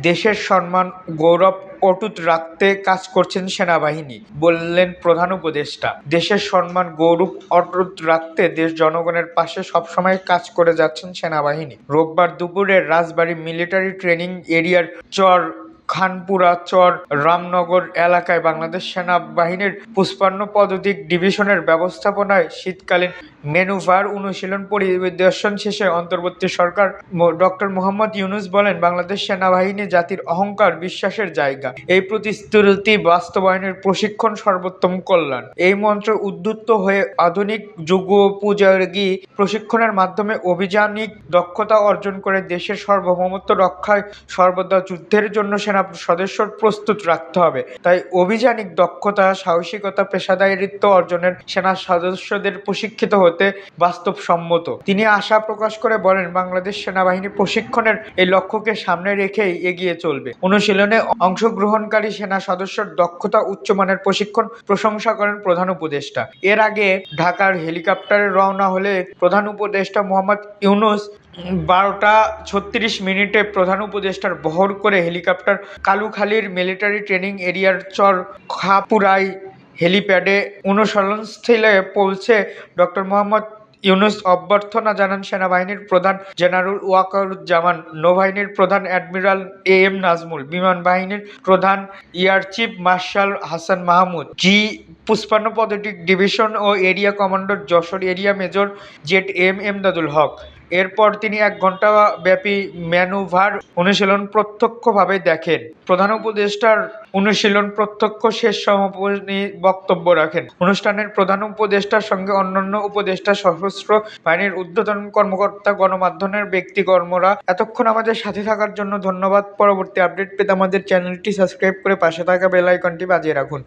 দেশের সম্মান গৌরব অটুট রাখতে কাজ করছেন সেনাবাহিনী, বললেন প্রধান উপদেষ্টা। দেশের সম্মান গৌরব অটুট রাখতে দেশ জনগণের পাশে সবসময় কাজ করে যাচ্ছেন সেনাবাহিনী। রোববার দুপুরে রাজবাড়ী মিলিটারি ট্রেনিং এরিয়ার চর খানপুরা চর রামনগর এলাকায় বাংলাদেশ সেনাবাহিনীর ৫৫ পদাতিক ডিভিশনের ব্যবস্থাপনায় শীতকালীন ম্যানুভার অনুশীলন পরিদর্শন শেষে অন্তর্বর্তী সরকার ডক্টর মোহাম্মদ ইউনূস বলেন, বাংলাদেশ সেনাবাহিনী জাতির অহংকার, বিশ্বাসের জায়গা। এই প্রতিশ্রুতি বাস্তবায়নের প্রশিক্ষণ সর্বোত্তম কল্যাণ। এই মন্ত্র উদ্বুদ্ধ হয়ে আধুনিক যুগোপযোগী প্রশিক্ষণের মাধ্যমে অভিযানিক দক্ষতা অর্জন করে দেশের সার্বভৌমত্ব রক্ষায় সর্বদা যুদ্ধের জন্য সেনা সদস্য প্রস্তুত রাখতে হবে। তাই অভিযানিক দক্ষতা, সাহসিকতা, পেশাদারিত্ব অর্জনের সেনা সদস্যদের প্রশিক্ষিত হতে বাস্তবসম্মত। তিনি আশা প্রকাশ করে বলেন, বাংলাদেশ সেনাবাহিনী প্রশিক্ষণের এই লক্ষ্যকে সামনে রেখেই এগিয়ে চলবে। অনুশীলনে অংশগ্রহণকারী সেনা সদস্যর দক্ষতা, উচ্চমানের প্রশিক্ষণ প্রশংসা করেন প্রধান উপদেষ্টা। এর আগে ঢাকার হেলিকপ্টারে রওনা হলে প্রধান উপদেষ্টা মোহাম্মদ ইউনূস ১২টা ৩৬ প্রধান উপদেষ্টার বহর করে হেলিকপ্টার কালুখালীর মিলিটারি ট্রেনিং এরিয়ার চর খাপুরায় হেলিপ্যাডে অনুশীলনস্থলে পৌঁছে ডক্টর মোহাম্মদ ইউনূস অভ্যর্থনা জানান সেনাবাহিনীর প্রধান জেনারেল ওয়াকারুজ্জামান, নৌবাহিনীর প্রধান অ্যাডমিরাল এম নাজমুল, বিমান বাহিনীর প্রধান air chief marshal Hasan Mahmud, জি-৫৫ পদাতিক ডিভিশন ও area commander Jessore area major Z Emdadul Haque. এরপর তিনি ১ ঘণ্টাব্যাপী ম্যানুভার অনুশীলন প্রত্যক্ষভাবে দেখেন। প্রধান উপদেষ্টার অনুশীলন প্রত্যক্ষ শেষ সমাপনী বক্তব্য রাখেন। অনুষ্ঠানের প্রধান উপদেষ্টার সঙ্গে অন্যান্য উপদেষ্টা, সশস্ত্র বাহিনীর ঊর্ধ্বতন কর্মকর্তা, গণমাধ্যমের ব্যক্তিকর্মরা। এতক্ষণ আমাদের সাথে থাকার জন্য ধন্যবাদ। পরবর্তী আপডেট পেতে আমাদের চ্যানেলটি সাবস্ক্রাইব করে পাশে থাকা বেল আইকনটি বাজিয়ে রাখুন।